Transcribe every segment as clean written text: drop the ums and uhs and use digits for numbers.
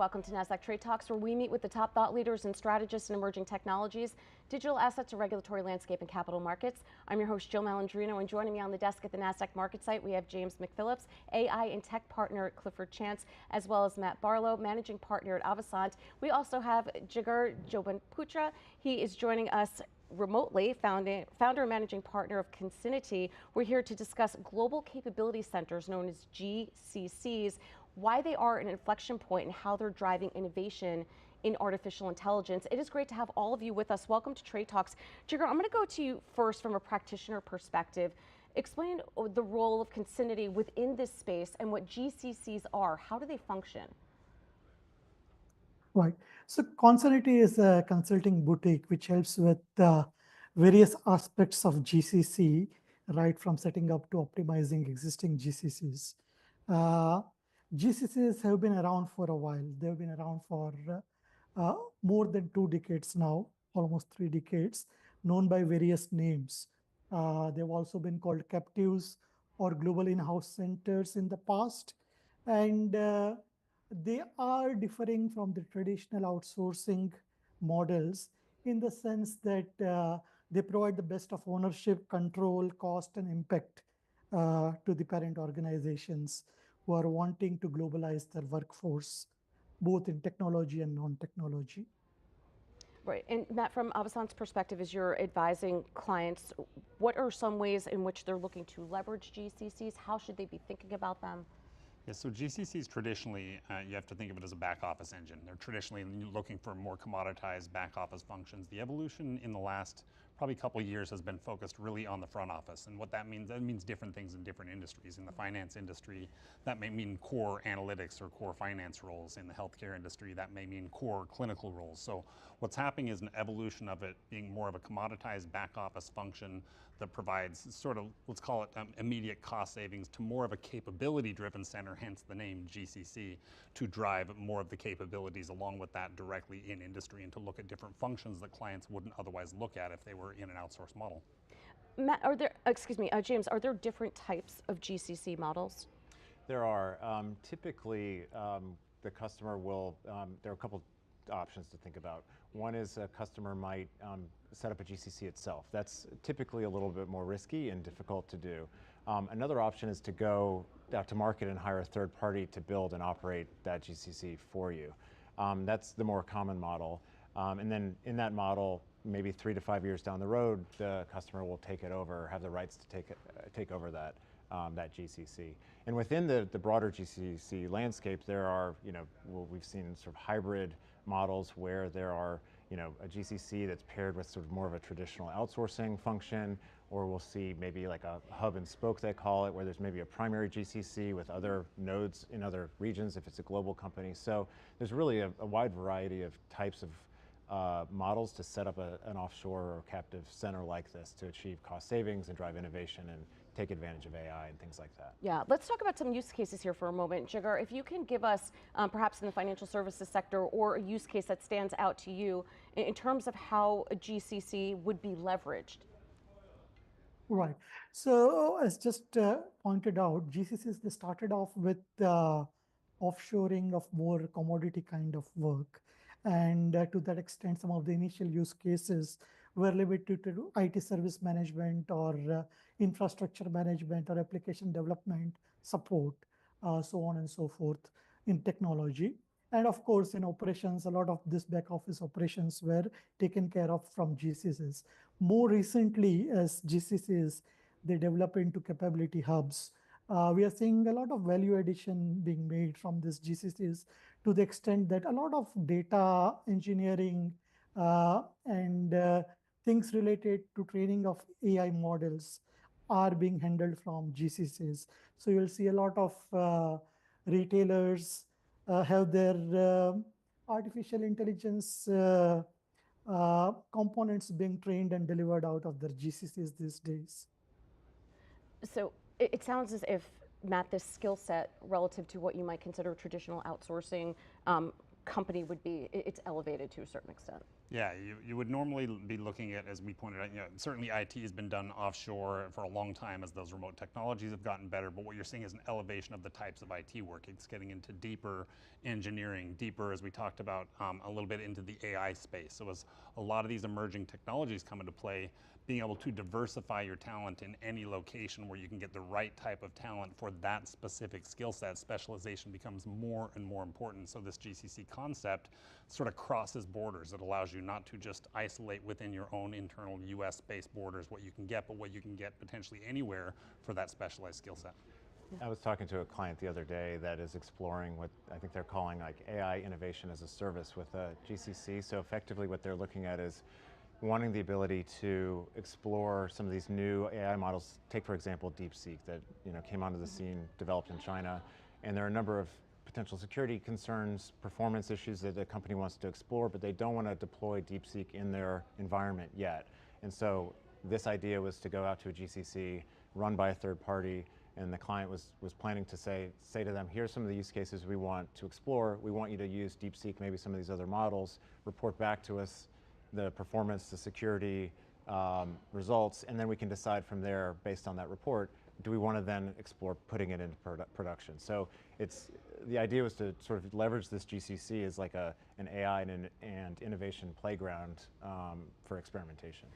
welcome to Nasdaq TradeTalks, where we meet with the top thought leaders and strategists in emerging technologies, digital assets, and regulatory landscape and capital markets. I'm your host, Jill Malandrino, and joining me on the desk at the Nasdaq market site, we have James McPhillips, AI and tech partner at Clifford Chance, as well as Matt Barlow, managing partner at Avasant. We also have Jigar Jobanputra. He is joining us remotely, founder and managing partner of Concinnity. We're here to discuss global capability centers known as GCCs, why they are an inflection point and how they're driving innovation in artificial intelligence. It is great to have all of you with us. Welcome to Trade Talks. Jigar, I'm going to go to you first from a practitioner perspective. Explain the role of Concinnity within this space and what GCCs are. How do they function? Right. So Concinnity is a consulting boutique which helps with various aspects of GCC, right from setting up to optimizing existing GCCs. GCCs have been around for a while. They've been around for more than 2 decades now, almost 3 decades, known by various names. They've also been called captives or global in-house centers in the past. And they are differing from the traditional outsourcing models in the sense that they provide the best of ownership, control, cost, and impact to the parent organizations who are wanting to globalize their workforce, both in technology and non-technology. Right, and Matt, from Avasant's perspective, as you're advising clients, what are some ways in which they're looking to leverage GCCs? How should they be thinking about them? Yeah, so GCCs traditionally, you have to think of it as a back office engine. They're traditionally looking for more commoditized back office functions. The evolution in the last probably couple of years has been focused really on the front office. And what that means different things in different industries. In the finance industry, that may mean core analytics or core finance roles. In the healthcare industry, that may mean core clinical roles. So what's happening is an evolution of it being more of a commoditized back office function that provides sort of, let's call it immediate cost savings, to more of a capability driven center, hence the name GCC, to drive more of the capabilities along with that directly in industry and to look at different functions that clients wouldn't otherwise look at if they were in an outsourced model. Matt, James, are there different types of GCC models? There are. Typically, the customer will, there are a couple options to think about. One is a customer might set up a GCC itself. That's typically a little bit more risky and difficult to do. Another option is to go out to market and hire a third party to build and operate that GCC for you. That's the more common model. And then in that model, maybe 3 to 5 years down the road, the customer will take it over, have the rights to take over that GCC. And within the broader GCC landscape, there are, we've seen sort of hybrid models where there are, a GCC that's paired with sort of more of a traditional outsourcing function, or we'll see maybe like a hub and spoke, they call it, where there's maybe a primary GCC with other nodes in other regions if it's a global company. So there's really a wide variety of types of models to set up an offshore or captive center like this to achieve cost savings and drive innovation and take advantage of AI and things like that. Yeah, let's talk about some use cases here for a moment. Jigar, if you can give us, perhaps in the financial services sector, or a use case that stands out to you in terms of how a GCC would be leveraged. Right. So as just pointed out, GCCs, they started off with offshoring of more commodity kind of work. And to that extent, some of the initial use cases were limited to IT service management or infrastructure management or application development support, so on and so forth in technology. And of course, in operations, a lot of this back office operations were taken care of from GCCs. More recently, as GCCs, they develop into capability hubs. We are seeing a lot of value addition being made from these GCCs to the extent that a lot of data engineering and things related to training of AI models are being handled from GCCs. So you'll see a lot of retailers have their artificial intelligence components being trained and delivered out of their GCCs these days. So it sounds as if, Matt, this skill set relative to what you might consider traditional outsourcing company would be, it's elevated to a certain extent. Yeah, you would normally be looking at, as we pointed out, certainly IT has been done offshore for a long time as those remote technologies have gotten better, but what you're seeing is an elevation of the types of IT work. It's getting into deeper engineering, deeper, as we talked about, a little bit into the AI space. So as a lot of these emerging technologies come into play, being able to diversify your talent in any location where you can get the right type of talent for that specific skill set, specialization becomes more and more important. So this GCC concept sort of crosses borders. It allows you not to just isolate within your own internal US-based borders what you can get, but what you can get potentially anywhere for that specialized skill set. I was talking to a client the other day that is exploring what I think they're calling like AI innovation as a service with a GCC. So effectively what they're looking at is wanting the ability to explore some of these new AI models. Take, for example, DeepSeek that came onto the scene, developed in China, and there are a number of potential security concerns, performance issues that the company wants to explore, but they don't want to deploy DeepSeek in their environment yet. And so this idea was to go out to a GCC run by a third party, and the client was planning to say to them, here's some of the use cases we want to explore. We want you to use DeepSeek, maybe some of these other models, report back to us the performance, the security results, and then we can decide from there, based on that report, do we want to then explore putting it into production? So the idea was to sort of leverage this GCC as like an AI and innovation playground for experimentation.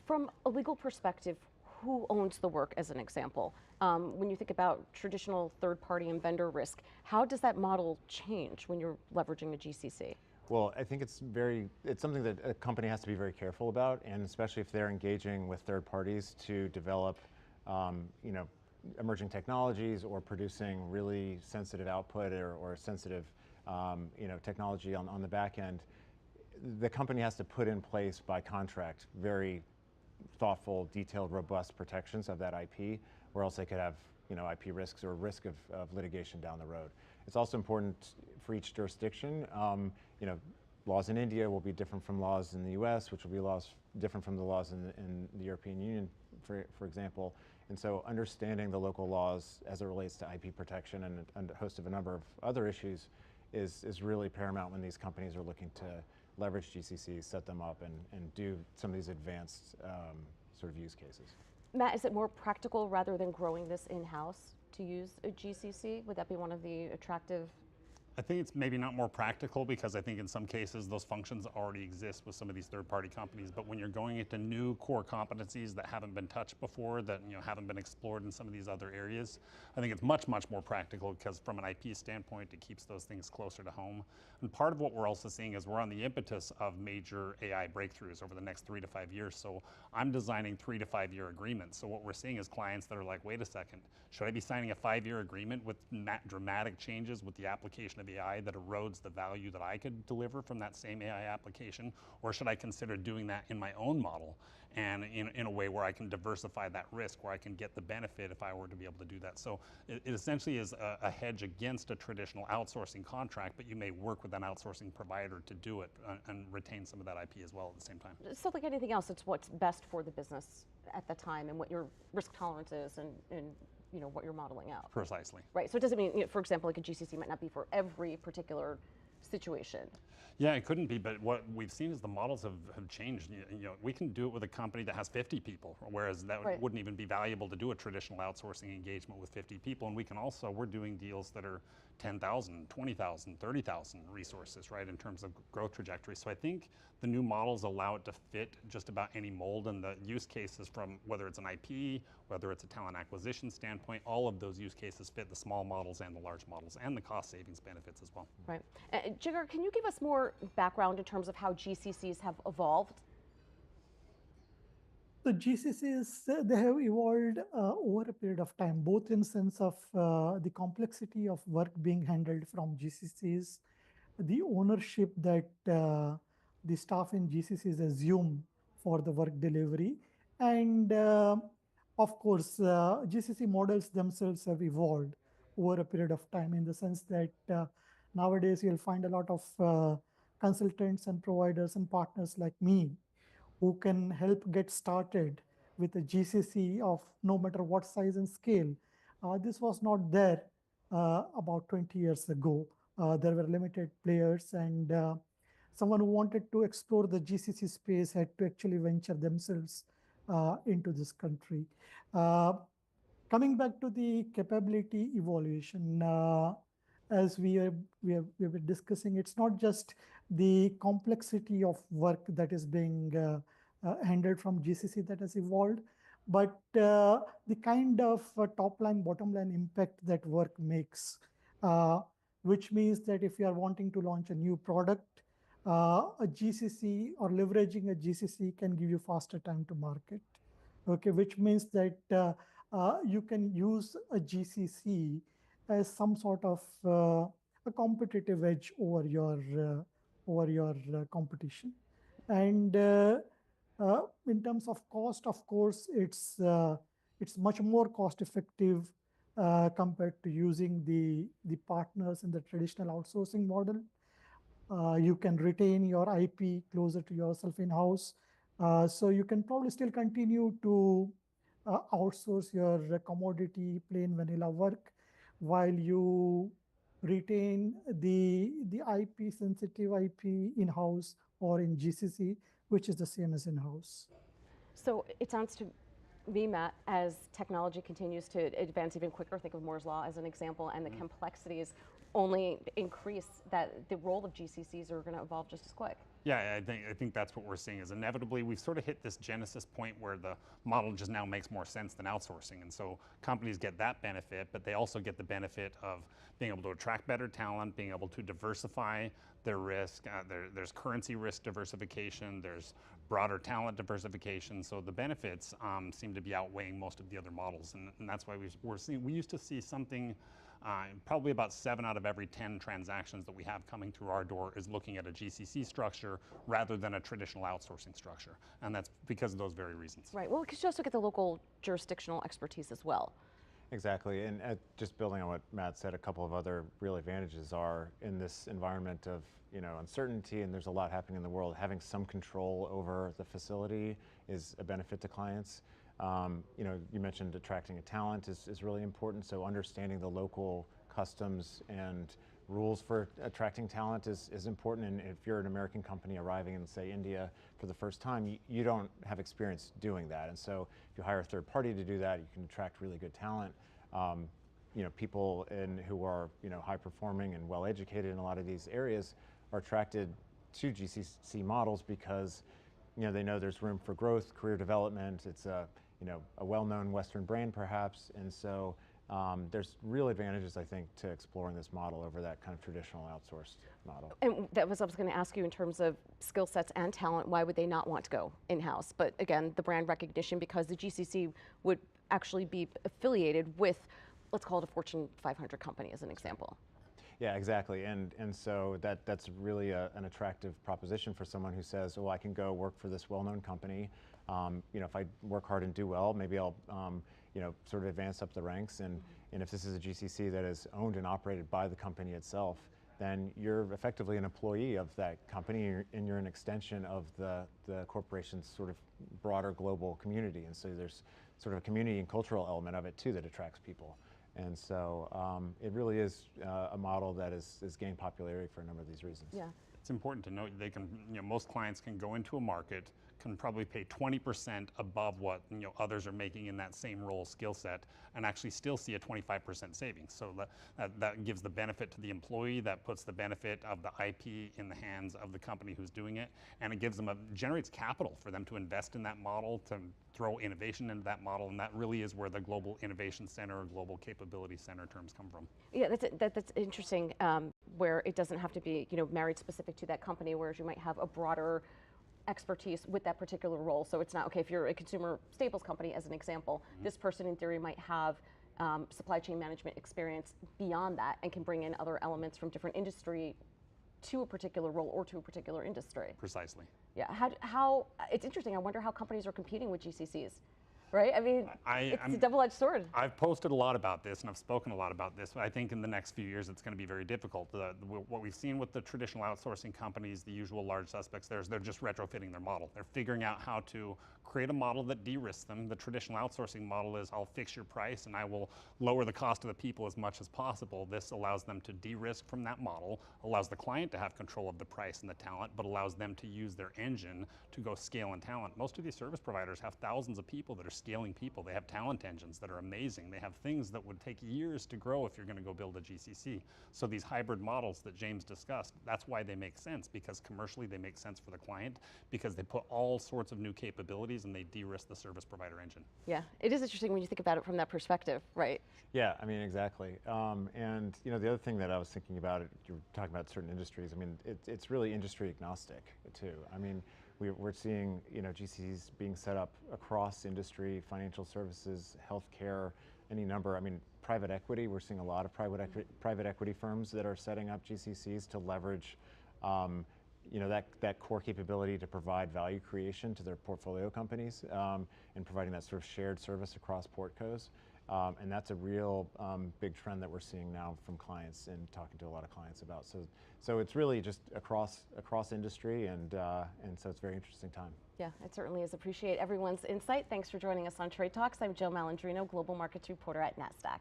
From a legal perspective, who owns the work, as an example? When you think about traditional third-party and vendor risk, how does that model change when you're leveraging a GCC? Well, I think it's something that a company has to be very careful about, and especially if they're engaging with third parties to develop, emerging technologies or producing really sensitive output or sensitive, technology on the back end. The company has to put in place by contract very thoughtful, detailed, robust protections of that IP, or else they could have IP risks or risk of litigation down the road. It's also important for each jurisdiction. Laws in India will be different from laws in the US, which will be different from the laws in the European Union, for example. And so understanding the local laws as it relates to IP protection and a host of a number of other issues is really paramount when these companies are looking to leverage GCCs, set them up, and do some of these advanced sort of use cases. Matt, is it more practical rather than growing this in-house to use a GCC? Would that be one of the attractive? I think it's maybe not more practical because I think in some cases those functions already exist with some of these third-party companies. But when you're going into new core competencies that haven't been touched before, that haven't been explored in some of these other areas, I think it's much more practical because from an IP standpoint, it keeps those things closer to home. And part of what we're also seeing is we're on the impetus of major AI breakthroughs over the next 3 to 5 years. So I'm designing 3 to 5 year agreements. So what we're seeing is clients that are like, wait a second, should I be signing a 5-year agreement with dramatic changes with the application of AI that erodes the value that I could deliver from that same AI application? Or should I consider doing that in my own model and in a way where I can diversify that risk, where I can get the benefit if I were to be able to do that? So it essentially is a hedge against a traditional outsourcing contract, but you may work with an outsourcing provider to do it and retain some of that IP as well at the same time. So like anything else, it's what's best for the business at the time and what your risk tolerance is and what you're modeling out. Precisely. Right, so it doesn't mean, for example, like a GCC might not be for every particular situation. Yeah, it couldn't be, but what we've seen is the models have changed. We can do it with a company that has 50 people, whereas that Right. wouldn't even be valuable to do a traditional outsourcing engagement with 50 people. And we're doing deals that are 10,000, 20,000, 30,000 resources, right, in terms of growth trajectory. So I think the new models allow it to fit just about any mold, and the use cases from whether it's an IP, whether it's a talent acquisition standpoint, all of those use cases fit the small models and the large models and the cost savings benefits as well. Right. Jigar, can you give us more background in terms of how GCCs have evolved? The GCCs, they have evolved over a period of time, both in sense of the complexity of work being handled from GCCs, the ownership that the staff in GCCs assume for the work delivery, and of course, GCC models themselves have evolved over a period of time in the sense that nowadays you'll find a lot of consultants and providers and partners like me who can help get started with a GCC of no matter what size and scale. This was not there about 20 years ago. There were limited players, and someone who wanted to explore the GCC space had to actually venture themselves into this country. Coming back to the capability evaluation, as we were discussing, it's not just the complexity of work that is being handled from GCC that has evolved, but the kind of top line, bottom line impact that work makes, which means that if you are wanting to launch a new product, a GCC or leveraging a GCC can give you faster time to market. Okay, which means that you can use a GCC as some sort of a competitive edge over your competition. And in terms of cost, of course, it's much more cost effective compared to using the partners in the traditional outsourcing model. You can retain your IP closer to yourself in-house. So you can probably still continue to outsource your commodity plain vanilla work while you retain the IP, sensitive IP in-house or in GCC, which is the same as in-house. So it sounds to me, Matt, as technology continues to advance even quicker, think of Moore's Law as an example, and the complexities only increase, that the role of GCCs are going to evolve just as quick. Yeah, I think that's what we're seeing is inevitably we've sort of hit this genesis point where the model just now makes more sense than outsourcing. And so companies get that benefit, but they also get the benefit of being able to attract better talent, being able to diversify their risk. There's currency risk diversification, there's broader talent diversification. So the benefits seem to be outweighing most of the other models. And that's why we used to see something probably about 7 out of every 10 transactions that we have coming through our door is looking at a GCC structure rather than a traditional outsourcing structure. And that's because of those very reasons. Right, well, because you also get the local jurisdictional expertise as well. Exactly, and just building on what Matt said, a couple of other real advantages are in this environment of uncertainty, and there's a lot happening in the world. Having some control over the facility is a benefit to clients. You mentioned attracting a talent is really important, so understanding the local customs and rules for attracting talent is important. And if you're an American company arriving in, say, India for the first time, you don't have experience doing that. And so if you hire a third party to do that, you can attract really good talent. People who are high performing and well educated in a lot of these areas are attracted to GCC models because they know there's room for growth, career development. It's a well-known Western brand perhaps, and so there's real advantages, I think, to exploring this model over that kind of traditional outsourced model. And that was, I was going to ask you in terms of skill sets and talent, why would they not want to go in-house? But again, the brand recognition, because the GCC would actually be affiliated with, let's call it a Fortune 500 company as an example. Yeah, exactly, and so that's really an attractive proposition for someone who says, "Oh, I can go work for this well-known company. If I work hard and do well, maybe I'll sort of advance up the ranks. And if this is a GCC that is owned and operated by the company itself, then you're effectively an employee of that company, and you're an extension of the corporation's sort of broader global community. And so there's sort of a community and cultural element of it too that attracts people. And so it really is a model that has gained popularity for a number of these reasons. Yeah. It's important to note they can, most clients can go into a market, can probably pay 20% above what others are making in that same role skill set, and actually still see a 25% savings. So that gives the benefit to the employee, that puts the benefit of the IP in the hands of the company who's doing it, and it gives them generates capital for them to invest in that model, to throw innovation into that model, and that really is where the Global Innovation Center or Global Capability Center terms come from. Yeah, that's interesting, where it doesn't have to be married specific to that company, whereas you might have a broader expertise with that particular role. So it's not, okay, if you're a consumer staples company, as an example, this person in theory might have supply chain management experience beyond that and can bring in other elements from different industry to a particular role or to a particular industry. Precisely. Yeah, how it's interesting. I wonder how companies are competing with GCCs. right? I mean, it's a double-edged sword. I've posted a lot about this and I've spoken a lot about this, but I think in the next few years it's going to be very difficult. What we've seen with the traditional outsourcing companies, the usual large suspects, they're just retrofitting their model. They're figuring out how to create a model that de-risks them. The traditional outsourcing model is I'll fix your price and I will lower the cost of the people as much as possible. This allows them to de-risk from that model, allows the client to have control of the price and the talent, but allows them to use their engine to go scale in talent. Most of these service providers have thousands of people that are scaling people. They have talent engines that are amazing. They have things that would take years to grow if you're going to go build a GCC. So these hybrid models that James discussed, that's why they make sense, because commercially they make sense for the client, because they put all sorts of new capabilities and they de-risk the service provider engine. Yeah, it is interesting when you think about it from that perspective, right? Yeah, I mean, exactly. And you know, the other thing that I was thinking about, you were talking about certain industries. I mean, it's really industry agnostic too. I mean, we're seeing, you know, GCs being set up across industry, financial services, healthcare, any number. I mean, private equity. We're seeing a lot of private equity firms that are setting up GCCs to leverage, you know, that core capability to provide value creation to their portfolio companies, and providing that sort of shared service across portcos. And that's a real big trend that we're seeing now from clients and talking to a lot of clients about. So it's really just across industry, and so it's a very interesting time. Yeah, it certainly is. Appreciate everyone's insight. Thanks for joining us on Trade Talks. I'm Jill Malandrino, Global Markets Reporter at Nasdaq.